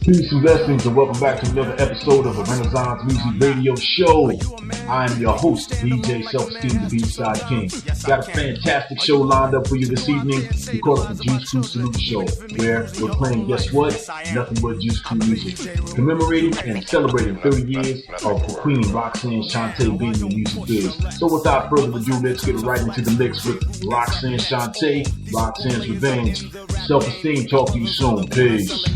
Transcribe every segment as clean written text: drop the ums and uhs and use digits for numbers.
Peace and blessings, and welcome back to another episode of the Renaissance Music Radio Show. I am your host, DJ Self-Esteem, the B-Side King. Got a fantastic show lined up for you this evening. We call it the Juice Crew Salute Show, where we're playing, guess what? Nothing but Juice Crew music. Commemorating and celebrating 30 years of the Queen Roxanne Shante being in the music biz. So without further ado, let's get right into the mix with Roxanne Shante, Roxanne's Revenge. Self-Esteem, talk to you soon. Peace.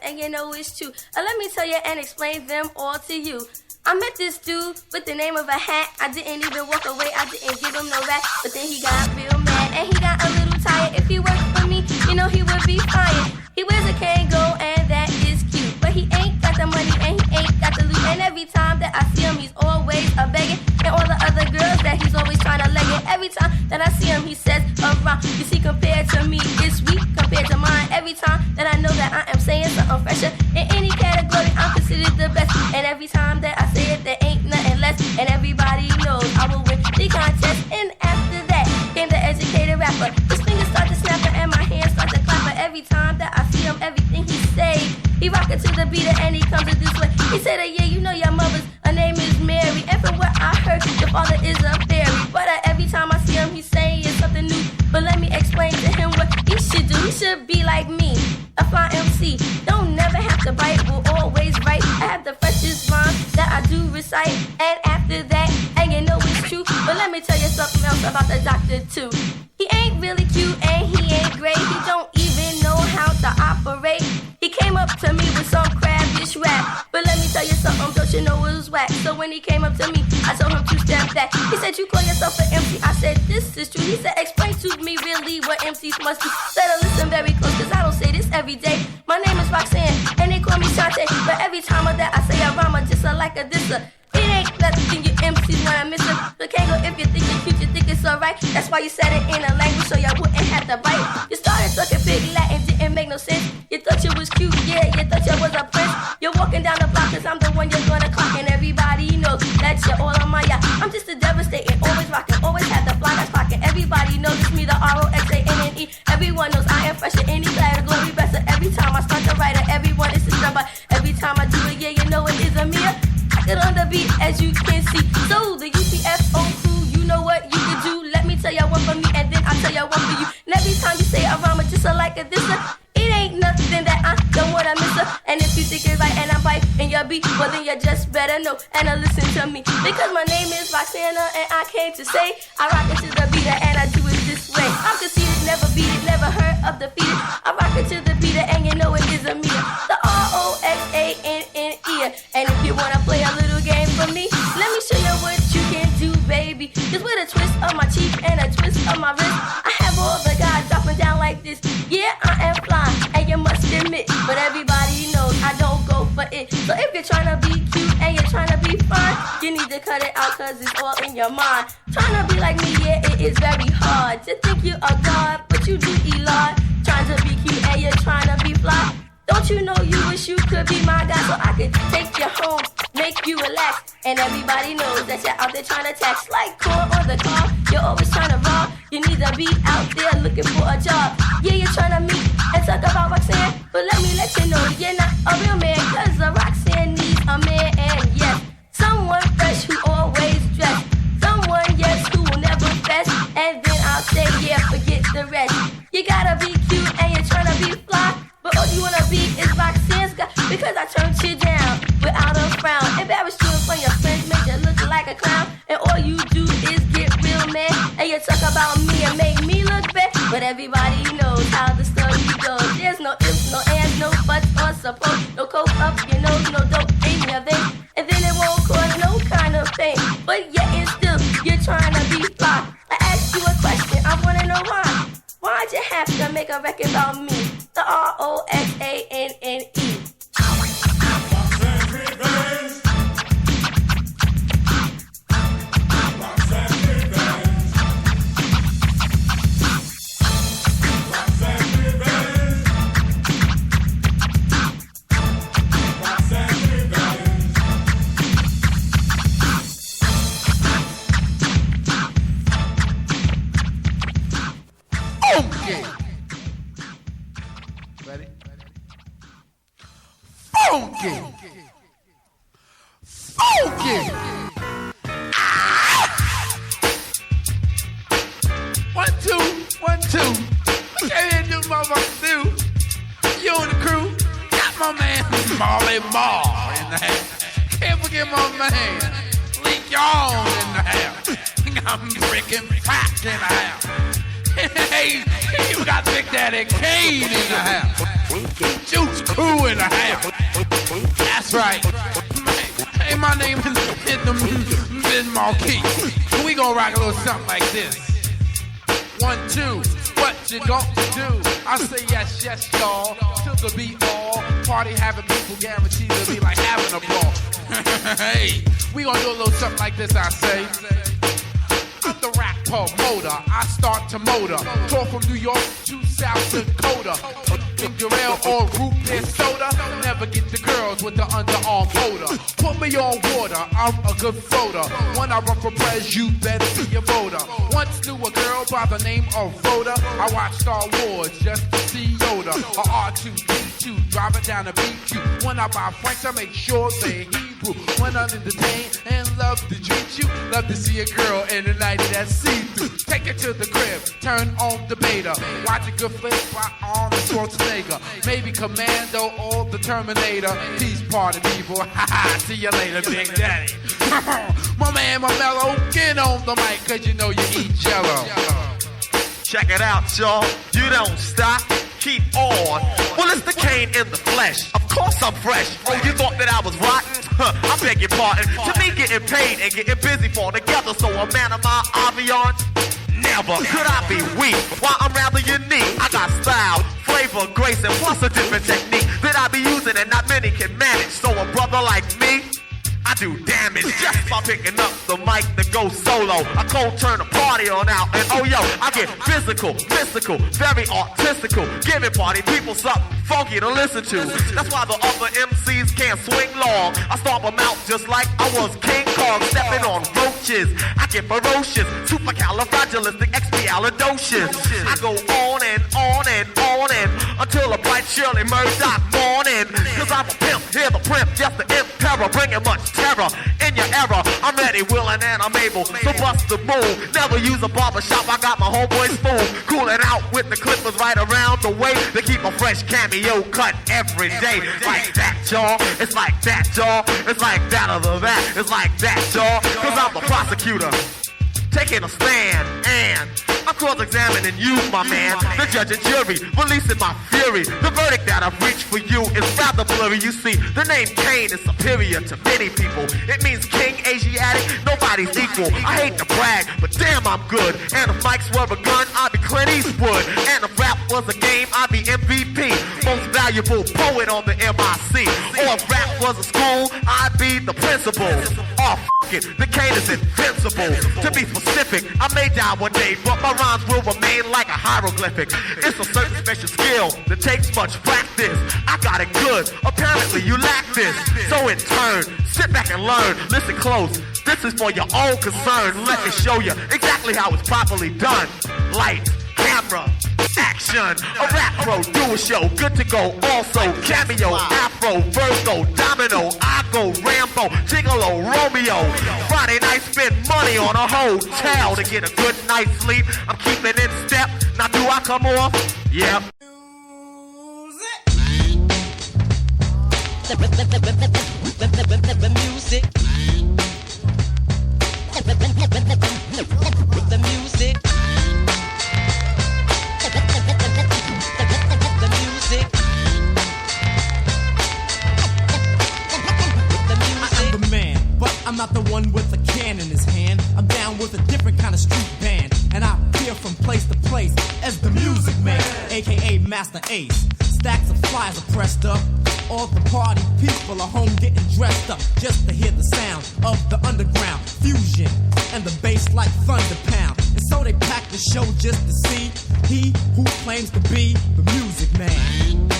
And you know it's true. Let me tell you and explain them all to you. I met this dude with the name of a hat. I didn't even walk away, I didn't give him no rap. But then he got real mad and he got a little tired. If he worked for me, you know he would be fired. He wears a Kango and that is cute, but he ain't got the money and he ain't got the loot. And every time that I see him, he's always a begging. And all the other girls that he's always trying to leg it. Every time that I see him, he says around. You see, compared to me, it's weak compared to mine. Every time that I know that I am saying something fresher in any category, I'm considered the best. And every time that I say it, there ain't nothing less. And everybody knows I will win the contest. And after that came the educated rapper. His fingers start to snap and my hands start to clap. But every time that I see him, everything he say, he rockin' to the beat and he comes to this way. He said, yeah, you know your mother's, her name is Mary. And from what I heard, your father is a fairy. But every time I see him, he's saying something new. But let me explain to him what he should do. He should be like me, a fine MC. Don't never have to bite, will always write. I have the freshest rhymes that I do recite. And after that, and you know it's true. But let me tell you something else about the doctor too. He ain't really cute and he ain't great. He don't even know how to operate. He came up to me with some crabbish rap. But let me tell you something, don't you know it was whack. So when he came up to me, I told him to step back. He said, you call yourself an MC? I said, this is true. He said, explain to me really what MCs must do. Better listen very close, cause I don't say this every day. My name is Roxanne, and they call me Shante. But every time that I say a rhyme, I just like a disser. It ain't nothing you MCs when I miss it. But can't go if you think you're cute, you think it's alright. That's why you said it in a language so y'all wouldn't have to bite. You started talking big Latin, didn't make no sense. You thought you was cute, yeah, you thought you was a prince. You're walking down the block cause I'm the one you're gonna clock. And everybody knows that you're all on my yacht. I'm just a devastating, always rocking, always have the fly that's clocking. Everybody knows it's me, the ROXANNE. Everyone knows I am fresh in any category. Best every time I start to write it, everyone is a number. Every time I do it, yeah, you know it is a mirror. Get on the beat as you can see. So the UTFO crew, you know what you can do. Let me tell y'all one for me and then I'll tell y'all one for you. And every time you say a rhyme, just like a disser, it ain't nothing that I don't wanna miss her. And if you think it's right and I'm right in your beat, well then you just better know and listen to me. Because my name is Roxanne and I came to say I rock it to the beat and I do it this way. I'm conceited, never beat it, never heard of defeated. I rock it to the beat and you know it is a meter. The ROXANNE. And if you wanna play a little game for me, let me show you what you can do, baby. Just with a twist of my cheek and a twist of my wrist, I have all the guys dropping down like this. Yeah, I am flying, and you must admit, but everybody knows I don't go for it. So if you're trying to be cute and you're trying to be fine, you need to cut it out cause it's all in your mind. Trying to be like me, yeah, it is very hard to think you a god, but you do Elon. Trying to be cute and you're trying to be fly. Don't you know you wish you could be my guy so I could take you home, make you relax. And everybody knows that you're out there trying to tax like corn on the car. You're always trying to rob. You need to be out there looking for a job. Yeah, you're trying to meet and talk about Roxanne, but let me let you know you're not a real man. Cause a Roxanne needs a man, and yes, someone fresh who always dressed. Someone, yes, who will never fess. And then I'll say, yeah, forget the rest. You gotta be cute and you're trying to be fly, but all you wanna be is Roxanne's guy. Because I turned you down without a frown. Embarrassed you in front of your friends, make you look like a clown. And all you do is get real mad. And you talk about me and make me look bad. But everybody knows how the story goes. There's no ifs, no ands, no buts or suppose. No coke up, you know funky. 1, 2, 1, 2. Okay, do motherfuckers do. You and the crew got my man Marley Marl in the house. Can't forget my man Lee Young in the house. I'm freaking Pac in the house. Hey, you got Big Daddy Kane in the house. Juice Crew in the house. That's right. Hey, my name is Biz Marquis. We gonna rock a little something like this. 1, 2, what you gonna do? I say yes, yes, y'all. Till the beat all. Party having people guaranteed to be like having a ball. Hey, we gonna do a little something like this, I say. I'm the rap promoter. I start to motor. Tour from New York to South Dakota. Ginger ale or root beer soda. Never get the girls with the underarm motor. Put me on water, I'm a good floater. When I run for pres, you better be a voter. Once knew a girl by the name of Rhoda. I watched Star Wars just to see Yoda. A R2-D2, driving down the BQ. When I buy Franks, I make sure they're Hebrew. When I'm entertained and love to treat you, love to see a girl in the night that's see-through. Take her to the crib, turn on the beta. Watch a good flick by Arnold Schwarzenegger. Maybe Commando or the Terminator. Peace party people, haha, see you later, Big Daddy. My man, my mellow, get on the mic, cause you know you eat jello. Check it out, y'all. You don't stop. Keep on. Well, it's the Kane in the flesh. Of course I'm fresh. Oh, you thought that I was rotten? I beg your pardon. To me, getting paid and getting busy fall together. So a man of my aviance, never could I be weak. Why, I'm rather unique. I got style, flavor, grace, and plus a different technique that I be using and not many can manage. So a brother like me, I do damage just by picking up the mic to go solo. I cold turn the party on out, and oh yo, I get physical, mystical, very artistical, giving party people something funky to listen to. That's why the other MCs can't swing long. I stomp them out just like I was King Kong, stepping on roaches. I get ferocious, supercalifragilisticexpialidocious. I go on and on and on and until a bright chilly Murdoch morning. Cause I'm a pimp, hear the primp, just the emperor, bringing much terror in your era. I'm ready, willing, and I'm able to bust the move. Never use a barbershop, I got my homeboy spoon. Cooling out with the clippers right around the way. They keep a fresh cameo cut every day. Like that, y'all. It's like that, y'all. It's like that other that. It's like that, y'all. Cause I'm the prosecutor, taking a stand, and I'm cross-examining you, my man. The judge and jury, releasing my fury. The verdict that I've reached for you is rather blurry. You see, the name Kane is superior to many people. It means king, Asiatic, nobody's equal. I hate to brag, but damn, I'm good. And if mics were a gun, I'd be Clint Eastwood. And if rap was a game, I'd be MVP. Most valuable poet on the MIC. Or if rap was a school, I'd be the principal. Oh, f it, the Kane is invincible. To be specific, I may die one day, but my rhymes will remain like a hieroglyphic. It's a certain special skill that takes much practice. I got it good, apparently you lack this. So in turn, sit back and learn. Listen close, this is for your own concern. Let me show you exactly how it's properly done. Light, camera, action. A rap pro, do a show, good to go. Also, cameo, afro, Virgo, domino, I go Rambo, Gigolo, Romeo. Friday night, spend money on a hotel to get a good night's sleep. I'm keeping in step. Now do I come off? Yep. The music. The music. I'm not the one with a can in his hand. I'm down with a different kind of street band, and I appear from place to place as the music man, aka Master Ace. Stacks of flyers are pressed up. All the party people are home getting dressed up just to hear the sound of the underground fusion and the bass like thunder pound. And so they pack the show just to see he who claims to be the music man.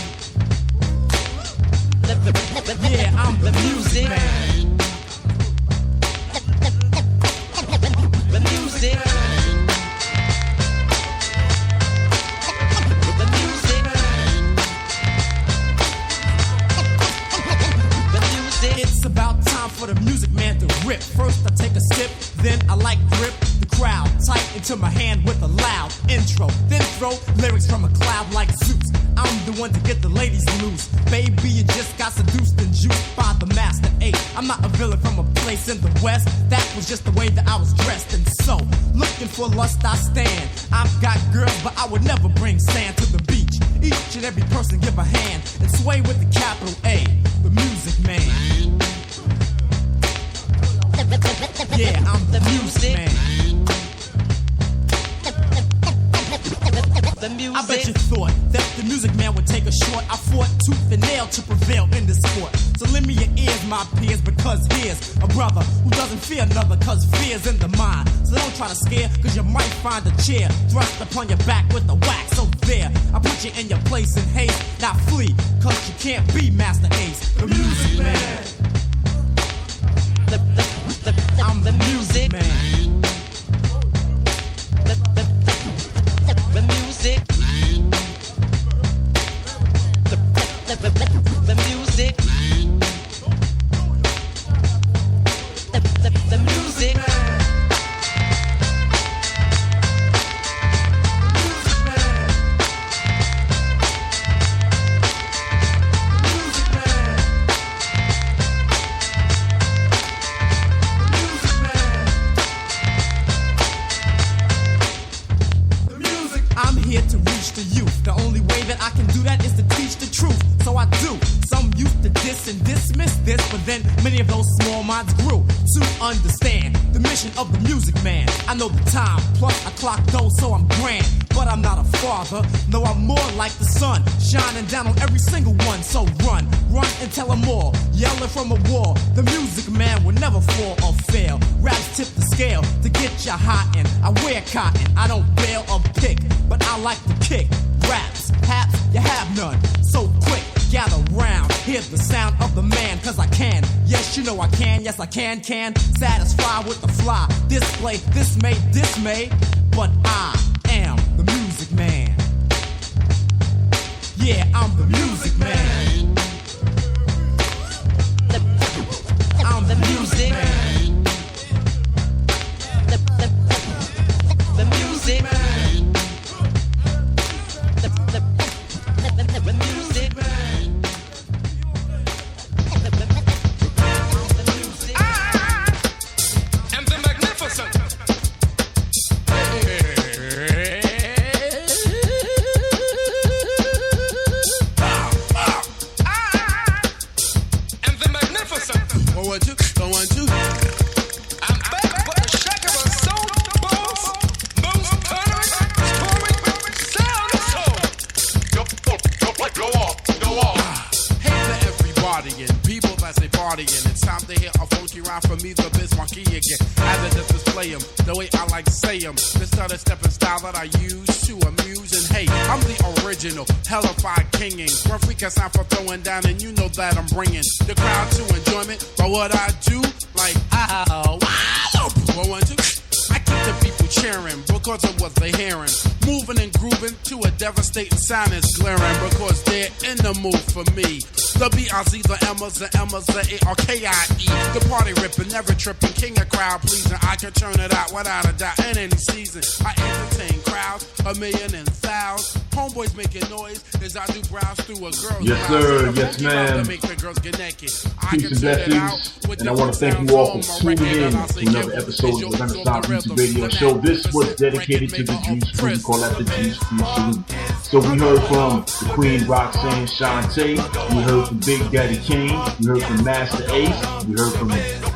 Yeah, I'm the music man. The music. The music. The music. It's about time for the music man to rip. First I take a sip, then I like grip the crowd tight into my hand with a loud intro. Then throw lyrics from a cloud like Zeus. I'm the one to get the ladies loose. Baby, you just got seduced and juiced by the Master 8. I'm not a villain from a place in the West. That was just the way that I was dressed. And so, looking for lust I stand. I've got girls, but I would never bring sand to the beach. Each and every person give a hand and sway with the capital A, the music man. Yeah, I'm the music man. I bet you thought that the music man would take a short. I fought tooth and nail to prevail in this sport. So lend me your ears, my peers, because here's a brother who doesn't fear another, cause fear's in the mind. So don't try to scare, cause you might find a chair thrust upon your back with the wax. So there, I put you in your place in haste. Now flee, cause you can't be Master Ace, the music man. I'm the music man. The music. The music. The music. I'm here to reach the youth. The only way that I can do that is to teach the truth. So I do. Some used to diss and dismiss this, but then many of those small minds grew to understand the mission of the music man. I know the time, plus I clock those, so I'm grand. But I'm not a father, no, I'm more like the sun, shining down on every single one. So run and tell them all, yelling from a wall. The music man will never fall or fail. Raps tip the scale to get you hot, and I wear cotton. I don't bail or pick, but I like to kick. Raps, haps, you have none. So quick, gather round, hear the sound of the man, cause I can. Yes, you know I can, yes I can. Satisfy with the fly, display, this may, but I am the music man. Yeah, I'm the music man. I'm the music man. The music man. The music man. I am the magnificent. Don't want to. I'm back with the shack of a soul boss, most thundering, sound soul. Go off. Hey to everybody and people that say partying. It's time to hear a funky rhyme from me, the Biz Marquis again. As I just display them, the way I like to say them. This other stepping style that I use to amuse. And hey, I'm the original, hellified kinging. One freak I sound for throwing down, and you know that I'm bringing the crowd to enjoyment. But what I do, like, wow, 1, 1, 2. I keep the people cheering because of what they're hearing. Moving and grooving to a devastating sound is glaring because they're in the mood for me. The B-I-Z, the Emmas, the A-R-K-I-E. The party ripping, never tripping, king of crowd pleasing. I can turn it out without a doubt in any season. I entertain crowds, 1,000,000 and thousands. Homeboys making noise as I do browse through a girl's Yes, sir. Yes, ma'am. Make the girls get naked. Peace and blessings. And I want to thank you all for tuning in to another episode of the Renaissance Music Radio Show. This was dedicated to the Juice Crew. We call that the Juice Crew Salute. So we heard from the Queen Roxanne Shante. We heard from Big Daddy Kane. We heard from Master Ace. We heard from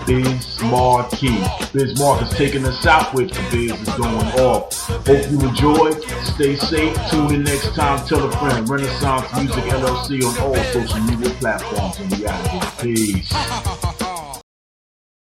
Biz Marquis. Biz Mark is taking us out with the Biz is going off. Hope you enjoyed. Stay safe. Tune in next time. Tell a friend. Renaissance Music LLC on all social media platforms. And we out here. Peace.